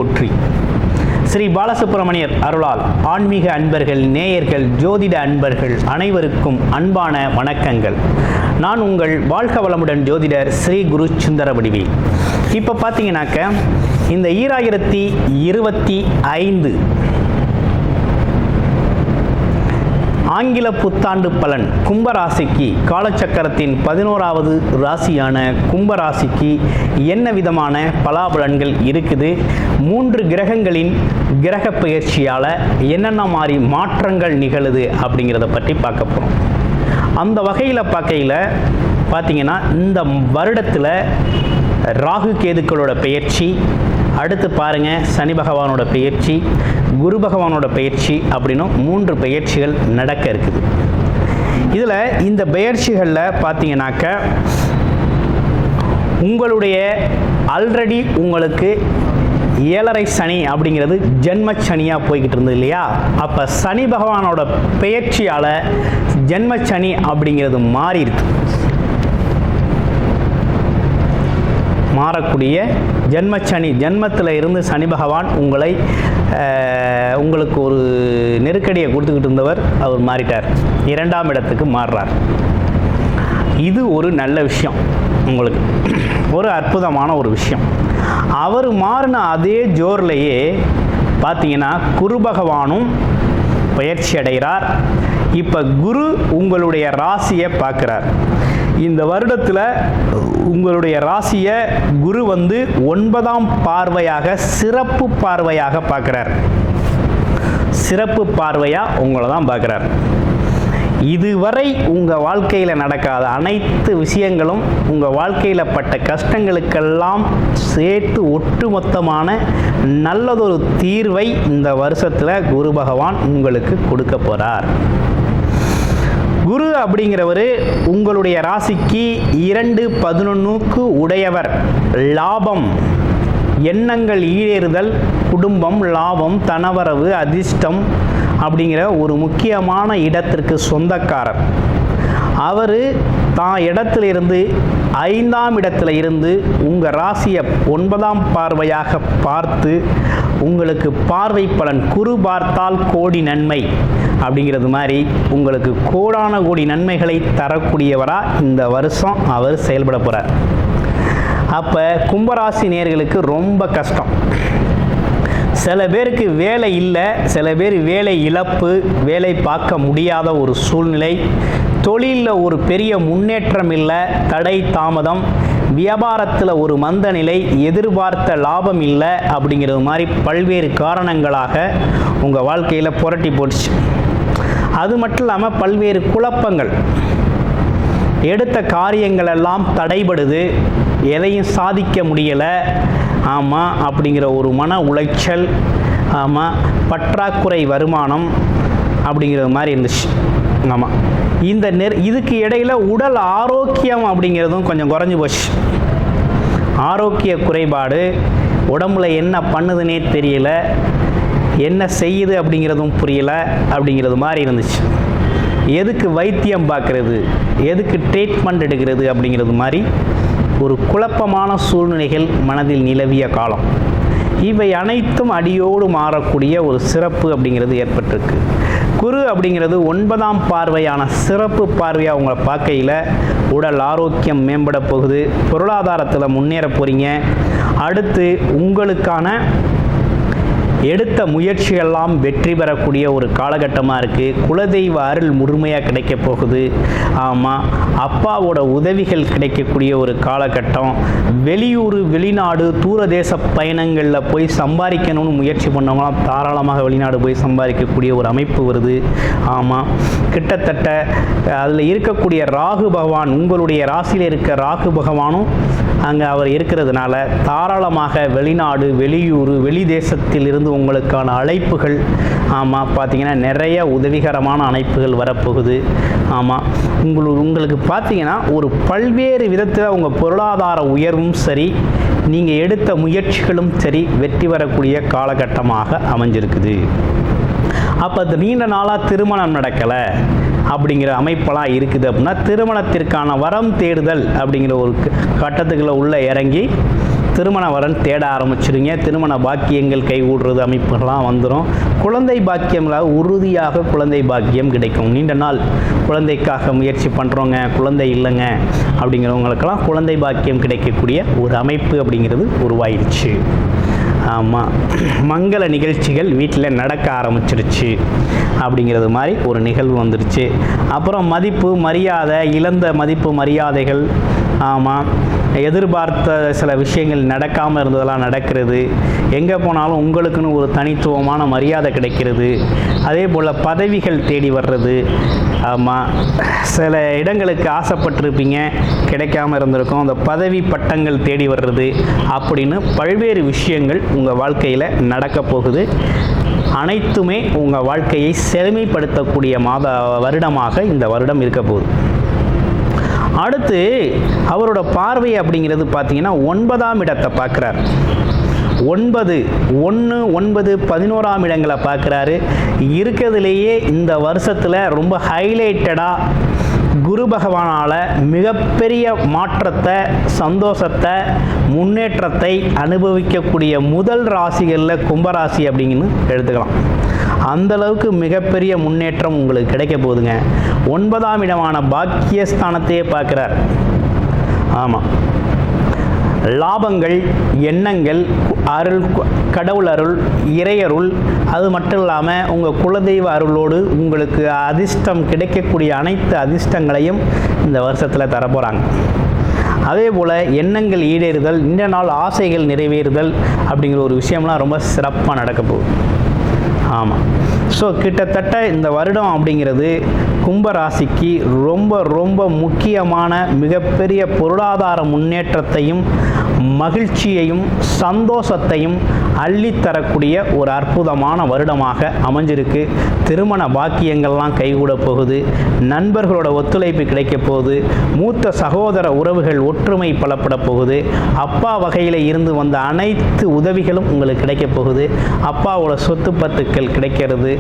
போற்றி. ஸ்ரீ பாலசுப்பிரமணியர் அருளால் ஆன்மீக அன்பர்கள், நேயர்கள், ஜோதிட அன்பர்கள் அனைவருக்கும் அன்பான வணக்கங்கள். நான் உங்கள் வாழ்க வளமுடன் ஜோதிடர் ஸ்ரீ குரு சுந்தர வடிவேல். இப்போ பார்த்தீங்கன்னாக்க இந்த 2025 ஆங்கில புத்தாண்டு பலன் கும்பராசிக்கு, காலச்சக்கரத்தின் 11வது ராசியான கும்பராசிக்கு என்ன விதமான பலாபலன்கள் இருக்குது, 3 கிரகங்களின் கிரக பெயர்ச்சியால் என்னென்ன மாதிரி மாற்றங்கள் நிகழுது அப்படிங்கிறத பற்றி பார்க்க போகிறோம். அந்த வகையில் பார்த்தீங்கன்னா இந்த வருடத்தில் ராகு கேதுக்களோட பெயர்ச்சி, அடுத்து பாருங்கள் சனி பகவானோட பெயர்ச்சி, குரு பகவானோட பெயர்ச்சி அப்படின்னு 3 பெயர்ச்சிகள் நடக்க இருக்குது. இதில் இந்த பெயர்ச்சிகளில் பார்த்தீங்கன்னாக்க உங்களுடைய ஆல்ரெடி உங்களுக்கு 7.5 சனி அப்படிங்கிறது ஜென்ம சனியாக போய்கிட்டு இருந்தது இல்லையா? அப்போ சனி பகவானோட பெயர்ச்சியால் ஜென்ம சனி அப்படிங்கிறது மாறக்கூடிய ஜென்மச்சனி, ஜென்மத்தில் இருந்து சனி பகவான் உங்களுக்கு ஒரு நெருக்கடியை கொடுத்துக்கிட்டு இருந்தவர் அவர் மாறிட்டார், 2ஆம் இடத்துக்கு மாறுறார். இது ஒரு நல்ல விஷயம், உங்களுக்கு ஒரு அற்புதமான ஒரு விஷயம். அவர் மாறின அதே ஜோர்லேயே பார்த்தீங்கன்னா குரு பகவானும் பயிற்சி அடைகிறார். இப்போ குரு உங்களுடைய ராசியை பார்க்குறார். இந்த வருடத்தில் உங்களுடைய ராசியை குரு 9ஆம் பார்வையாக, சிறப்பு பார்வையாக பார்க்குறார். சிறப்பு பார்வையாக உங்களை தான் பார்க்குறார். இதுவரை உங்கள் வாழ்க்கையில் நடக்காத அனைத்து விஷயங்களும், உங்கள் வாழ்க்கையில் பட்ட கஷ்டங்களுக்கெல்லாம் சேர்த்து ஒட்டுமொத்தமான நல்லதொரு தீர்வை இந்த வருஷத்தில் குரு பகவான் உங்களுக்கு கொடுக்க போகிறார். குரு அப்படிங்கிறவர் உங்களுடைய ராசிக்கு 2-11க்கு உடையவர். லாபம், எண்ணங்கள் ஈடேறுதல், குடும்பம், லாபம், தனவரவு, அதிர்ஷ்டம் அப்படிங்கிற ஒரு முக்கியமான இடத்திற்கு சொந்தக்காரர். அவர் தான் இடத்திலிருந்து 5ஆம் இடத்துல இருந்து உங்கள் ராசியை 9ஆம் பார்வையாக பார்த்து உங்களுக்கு பார்வை பலன், குரு பார்த்தால் கோடி நன்மை அப்படிங்கிறது மாதிரி உங்களுக்கு கோடான கோடி நன்மைகளை தரக்கூடியவராக இந்த வருஷம் அவர் செயல்பட போகிறார். அப்போ கும்பராசி நேயர்களுக்கு ரொம்ப கஷ்டம். சில பேருக்கு வேலை இல்லை, சில பேர் வேலை இழப்பு, வேலை பார்க்க முடியாத ஒரு சூழ்நிலை, தொழிலில் ஒரு பெரிய முன்னேற்றம் இல்லை, தடை தாமதம், வியாபாரத்தில் ஒரு மந்த நிலை, எதிர்பார்த்த லாபம் இல்லை அப்படிங்கிறது மாதிரி பல்வேறு காரணங்களாக உங்கள் வாழ்க்கையில் புரட்டி போட்டுச்சு. அது மட்டும் இல்லாமல் பல்வேறு குழப்பங்கள், எடுத்த காரியங்கள் எல்லாம் தடைபடுது, எதையும் சாதிக்க முடியலை, ஆமாம் அப்படிங்கிற ஒரு மன உளைச்சல், ஆமாம் பற்றாக்குறை வருமானம் அப்படிங்கிறது மாதிரி இருந்துச்சு. ஆமாம் இதுக்கு இடையில் உடல் ஆரோக்கியம் அப்படிங்கிறதும் கொஞ்சம் குறைஞ்சி போச்சு. ஆரோக்கிய குறைபாடு, உடம்புல என்ன பண்ணுதுன்னே தெரியல, என்ன செய்யுது அப்படிங்கிறதும் புரியல அப்படிங்கிறது மாதிரி இருந்துச்சு. எதுக்கு வைத்தியம் பார்க்குறது, எதுக்கு ட்ரீட்மெண்ட் எடுக்கிறது அப்படிங்கிறது மாதிரி ஒரு குழப்பமான சூழ்நிலைகள் மனதில் நிலவிய காலம். இவை அனைத்தும் அடியோடு மாறக்கூடிய ஒரு சிறப்பு அப்படிங்கிறது ஏற்பட்டிருக்கு. குரு அப்படிங்கிறது 9ஆம் பார்வையான சிறப்பு பார்வையாக உங்களை பார்க்கையில் உடல் ஆரோக்கியம் மேம்பட போகுது, பொருளாதாரத்தில் முன்னேற போகிறீங்க. அடுத்து உங்களுக்கான எடுத்த முயற்சியெல்லாம் வெற்றி பெறக்கூடிய ஒரு காலகட்டமாக இருக்குது. குலதெய்வ அருள் முழுமையாக கிடைக்க போகுது. ஆமாம், அப்பாவோட உதவிகள் கிடைக்கக்கூடிய ஒரு காலகட்டம். வெளியூர், வெளிநாடு, தூரதேச பயணங்களில் போய் சம்பாதிக்கணும்னு முயற்சி பண்ணவங்களாம் தாராளமாக வெளிநாடு போய் சம்பாதிக்கக்கூடிய ஒரு அமைப்பு வருது. ஆமாம், கிட்டத்தட்ட அதில் இருக்கக்கூடிய ராகு பகவான், உங்களுடைய ராசியில் இருக்க ராகு பகவானும் அங்கே அவர் இருக்கிறதுனால தாராளமாக வெளிநாடு, வெளியூர், வெளி தேசத்தில் இருந்து உங்களுக்கான அழைப்புகள், ஆமாம் பார்த்தீங்கன்னா நிறைய உதவிகரமான அழைப்புகள் வரப்போகுது. ஆமாம், உங்களுக்கு பார்த்தீங்கன்னா ஒரு பல்வேறு விதத்தில் உங்கள் பொருளாதார உயர்வும் சரி, நீங்கள் எடுத்த முயற்சிகளும் சரி வெற்றி வரக்கூடிய காலகட்டமாக அமைஞ்சிருக்குது. அப்போ அது நீண்ட நாளாக திருமணம் நடக்கலை அப்படிங்கிற அமைப்பெல்லாம் இருக்குது அப்படின்னா திருமணத்திற்கான வரம் தேடுதல் அப்படிங்கிற ஒரு கட்டத்துக்குள்ள உள்ளே இறங்கி திருமண வரன் தேட ஆரம்பிச்சிடுங்க. திருமண பாக்கியங்கள் கைகூடுறது அமைப்புகள்லாம் வந்துடும். குழந்தை பாக்கியங்களாக உறுதியாக குழந்தை பாக்கியம் கிடைக்கும். நீண்ட நாள் குழந்தைக்காக முயற்சி பண்ணுறவங்க, குழந்தை இல்லைங்க அப்படிங்கிறவங்களுக்கெல்லாம் குழந்தை பாக்கியம் கிடைக்கக்கூடிய ஒரு அமைப்பு அப்படிங்கிறது உருவாயிடுச்சு. ஆமாம், மங்கள நிகழ்ச்சிகள் வீட்டில் நடக்க ஆரம்பிச்சிருச்சு அப்படிங்கிறது மாதிரி ஒரு நிகழ்வு வந்துடுச்சு. அப்புறம் மதிப்பு மரியாதை, இழந்த மதிப்பு மரியாதைகள், ஆமாம், எதிர்பார்த்த சில விஷயங்கள் நடக்காமல் இருந்ததெல்லாம் நடக்கிறது. எங்கே போனாலும் உங்களுக்குன்னு ஒரு தனித்துவமான மரியாதை கிடைக்கிறது. அதே போல் பதவிகள் தேடி வர்றது. ஆமாம், சில இடங்களுக்கு ஆசைப்பட்டிருப்பீங்க, கிடைக்காம இருந்திருக்கும், அந்த பதவி பட்டங்கள் தேடி வர்றது அப்படின்னு பல்வேறு விஷயங்கள் உங்கள் வாழ்க்கையில் நடக்க போகுது. அனைத்துமே உங்கள் வாழ்க்கையை செழுமைப்படுத்தக்கூடிய வருடமாக இந்த வருடம் இருக்க போகுது. அடுத்து அவரோட பார்வை அப்படிங்கிறது பார்த்தீங்கன்னா 9ஆம் இடத்தை பார்க்குறார். 9, 1, 9, 11ஆம் இடங்களை பார்க்குறாரு. இருக்கிறதுலேயே இந்த வருஷத்தில் ரொம்ப ஹைலைட்டடாக குரு பகவானால் மிகப்பெரிய மாற்றத்தை, சந்தோஷத்தை, முன்னேற்றத்தை அனுபவிக்கக்கூடிய முதல் ராசிகளில் கும்பராசி அப்படிங்கன்னு எடுத்துக்கலாம். அந்தளவுக்கு மிகப்பெரிய முன்னேற்றம் உங்களுக்கு கிடைக்க போகுதுங்க. 9ஆம் இடமான பாக்கியஸ்தானத்தையே பார்க்குறார். ஆமாம், லாபங்கள், எண்ணங்கள், அருள், கடவுள் அருள், இறையருள், அது மட்டும் இல்லாமல் உங்கள் குலதெய்வ அருளோடு உங்களுக்கு அதிர்ஷ்டம் கிடைக்கக்கூடிய அனைத்து அதிர்ஷ்டங்களையும் இந்த வருஷத்தில் தரப்போகிறாங்க. அதே போல் எண்ணங்கள் ஈடேறுதல், இந்த நாள் ஆசைகள் நிறைவேறுதல் அப்படிங்கிற ஒரு விஷயம்லாம் ரொம்ப சிறப்பாக நடக்க போகுது. ஆமாம், ஸோ கிட்டத்தட்ட இந்த வருடம் அப்படிங்கிறது கும்பராசிக்கு ரொம்ப ரொம்ப முக்கியமான மிகப்பெரிய பொருளாதார முன்னேற்றத்தையும் மகிழ்ச்சியையும் சந்தோஷத்தையும் அள்ளித்தரக்கூடிய ஒரு அற்புதமான வருடமாக அமைஞ்சிருக்கு. திருமண பாக்கியங்கள்லாம் கைகூட போகுது. நண்பர்களோட ஒத்துழைப்பு கிடைக்க போகுது. மூத்த சகோதர உறவுகள் ஒற்றுமை பலப்பட போகுது. அப்பா வகையில் இருந்து வந்த அனைத்து உதவிகளும் உங்களுக்கு கிடைக்க போகுது. அப்பாவோட சொத்து பத்துக்கள் கிடைக்கிறது.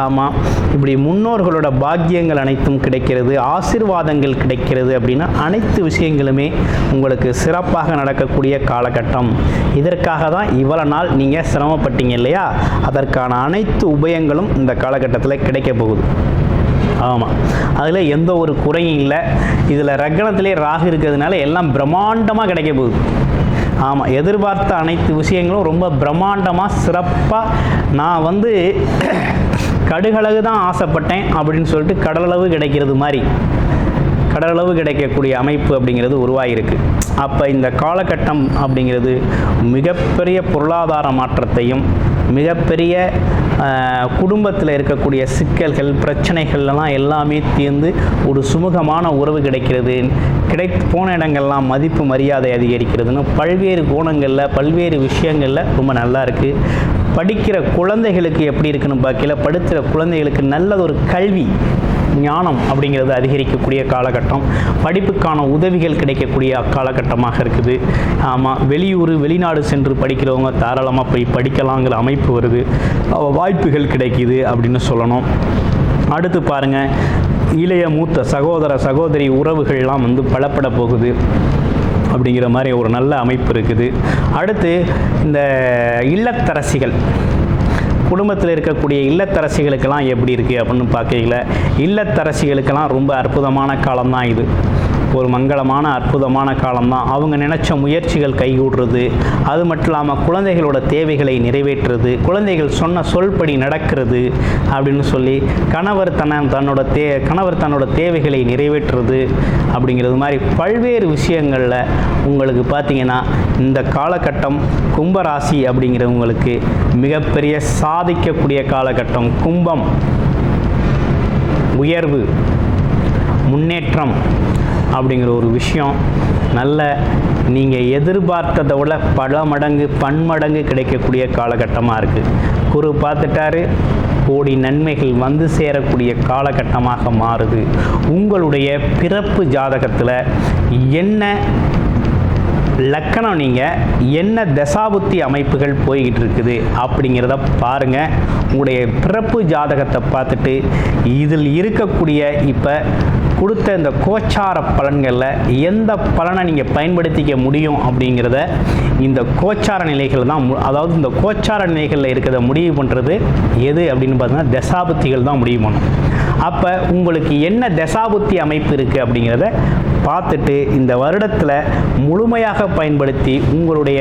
ஆமாம், இப்படி முன்னோர்களோட பாக்கியங்கள் அனைத்தும் கிடைக்கிறது, ஆசீர்வாதங்கள் கிடைக்கிறது அப்படின்னா அனைத்து விஷயங்களுமே உங்களுக்கு சிறப்பாக நடக்கக்கூடிய காலகட்டம். இதற்காக தான் இவ்வளோ நாள் நீங்கள் சிரமப்பட்டீங்க இல்லையா, அதற்கான அனைத்து உபயங்களும் இந்த காலகட்டத்தில் கிடைக்க போகுது. ஆமாம், அதில் எந்த ஒரு குறையும் இல்லை. இதில் ரக்கணத்திலே ராகு இருக்கிறதுனால எல்லாம் பிரம்மாண்டமாக கிடைக்க போகுது. ஆமாம், எதிர்பார்த்த அனைத்து விஷயங்களும் ரொம்ப பிரம்மாண்டமாக சிறப்பாக. நான் கடுகளவு தான் ஆசைப்பட்டேன் அப்படின்னு சொல்லிட்டு கடலளவு கிடைக்கிறது மாதிரி கடலளவு கிடைக்கக்கூடிய அமைப்பு அப்படிங்கிறது உருவாகிருக்கு. அப்போ இந்த காலகட்டம் அப்படிங்கிறது மிகப்பெரிய பொருளாதார மாற்றத்தையும் மிகப்பெரிய குடும்பத்தில் இருக்கக்கூடிய சிக்கல்கள் பிரச்சனைகள்லாம் எல்லாமே தீர்ந்து ஒரு சுமூகமான உறவு கிடைக்கிறது. போன இடங்கள்லாம் மதிப்பு மரியாதை அதிகரிக்கிறதுன்னு பல்வேறு கோணங்களில் பல்வேறு விஷயங்களில் ரொம்ப நல்லா இருக்குது. படிக்கிற குழந்தைகளுக்கு எப்படி இருக்குன்னு பார்க்கல, படிக்கிற குழந்தைகளுக்கு நல்லதொரு கல்வி ஞானம் அப்படிங்கிறது அதிகரிக்கக்கூடிய காலகட்டம். படிப்புக்கான உதவிகள் கிடைக்கக்கூடிய காலகட்டமாக இருக்குது. ஆமாம், வெளியூர் வெளிநாடு சென்று படிக்கிறவங்க தாராளமாக போய் படிக்கலாங்கிற அமைப்பு வருது. வாய்ப்புகள் கிடைக்கிது அப்படின்னு சொல்லணும். அடுத்து பாருங்கள், இளைய மூத்த சகோதர சகோதரி உறவுகள்லாம் பலப்பட போகுது அப்படிங்கிற மாதிரி ஒரு நல்ல அமைப்பு இருக்குது. அடுத்து இந்த இல்லத்தரசிகள், குடும்பத்தில் இருக்கக்கூடிய இல்லத்தரசிகளுக்கெல்லாம் எப்படி இருக்குது அப்படின்னு பார்க்கல, இல்லத்தரசிகளுக்கெல்லாம் ரொம்ப அற்புதமான காலம்தான் இது. ஒரு மங்களமான அற்புதமான காலம்தான். அவங்க நினச்ச முயற்சிகள் கைகூடுறது, அது மட்டும் இல்லாமல் குழந்தைகளோட தேவைகளை நிறைவேற்றுறது, குழந்தைகள் சொன்ன சொல்படி நடக்கிறது அப்படின்னு சொல்லி கணவர் தன்னோட தேவைகளை நிறைவேற்றுறது அப்படிங்கிறது மாதிரி பல்வேறு விஷயங்களில் உங்களுக்கு பார்த்திங்கன்னா இந்த காலகட்டம் கும்பராசி அப்படிங்கிறவங்களுக்கு மிகப்பெரிய சாதிக்கக்கூடிய காலகட்டம். கும்பம், உயர்வு, முன்னேற்றம் அப்படிங்கிற ஒரு விஷயம் நல்ல நீங்கள் எதிர்பார்த்ததை விட பல மடங்கு பன்மடங்கு கிடைக்கக்கூடிய காலகட்டமாக இருக்குது. குரு பார்த்துட்டாரு, கோடி நன்மைகள் சேரக்கூடிய காலகட்டமாக மாறுது. உங்களுடைய பிறப்பு ஜாதகத்தில் என்ன லக்கணம், நீங்கள் என்ன தசாபுத்தி அமைப்புகள் போய்கிட்டு இருக்குது அப்படிங்கிறத பாருங்கள். உங்களுடைய பிறப்பு ஜாதகத்தை பார்த்துட்டு இதில் இருக்கக்கூடிய இப்போ கொடுத்த இந்த கோச்சார பலன்களில் எந்த பலனை நீங்கள் பயன்படுத்திக்க முடியும் அப்படிங்கிறத இந்த கோச்சார நிலைகள் தான், அதாவது இந்த கோச்சார நிலைகளில் இருக்கிறத முடிவு பண்ணுறது எது அப்படின்னு பார்த்தீங்கன்னா தசாபுத்திகள் தான் முடிவு பண்ணும். அப்போ உங்களுக்கு என்ன தசாபுத்தி அமைப்பு இருக்குது அப்படிங்கிறத பார்த்துட்டு இந்த வருடத்தில் முழுமையாக பயன்படுத்தி உங்களுடைய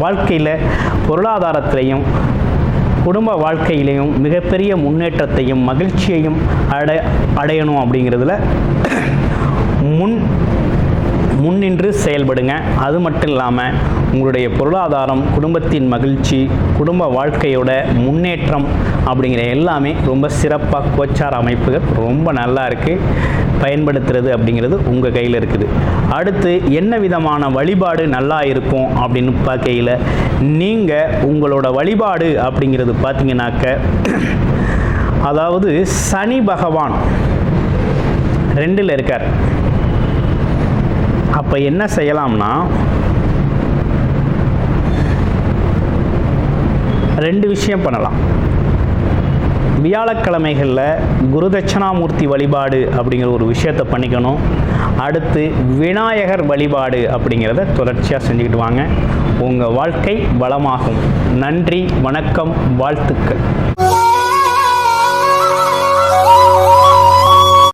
வாழ்க்கையில் பொருளாதாரத்திலையும் குடும்ப வாழ்க்கையிலையும் மிகப்பெரிய முன்னேற்றத்தையும் மகிழ்ச்சியையும் அடையணும் அப்படிங்கிறதுல முன்னின்று செயல்படுங்க. அது மட்டும் இல்லாமல் உங்களுடைய பொருளாதாரம், குடும்பத்தின் மகிழ்ச்சி, குடும்ப வாழ்க்கையோட முன்னேற்றம் அப்படிங்கிற எல்லாமே ரொம்ப சிறப்பாக கோச்சார அமைப்புகள் ரொம்ப நல்லா இருக்குது. பயன்படுத்துறது அப்படிங்கிறது உங்கள் கையில் இருக்குது. அடுத்து என்ன விதமான வழிபாடு நல்லா இருக்கும் அப்படின்னு பார்க்கையில் நீங்கள் உங்களோட வழிபாடு அப்படிங்கிறது பார்த்தீங்கன்னாக்க, அதாவது சனி பகவான் 2ல் இருக்கார். அப்போ என்ன செய்யலாம்னா 2 விஷயம் பண்ணலாம். வியாழக்கிழமைகளில் குரு தட்சணாமூர்த்தி வழிபாடு அப்படிங்கிற ஒரு விஷயத்தை பண்ணிக்கணும். அடுத்து விநாயகர் வழிபாடு அப்படிங்கிறத தொடர்ச்சியாக செஞ்சுக்கிட்டு வாங்க. உங்கள் வாழ்க்கை வளமாகும். நன்றி, வணக்கம், வாழ்த்துக்கள்.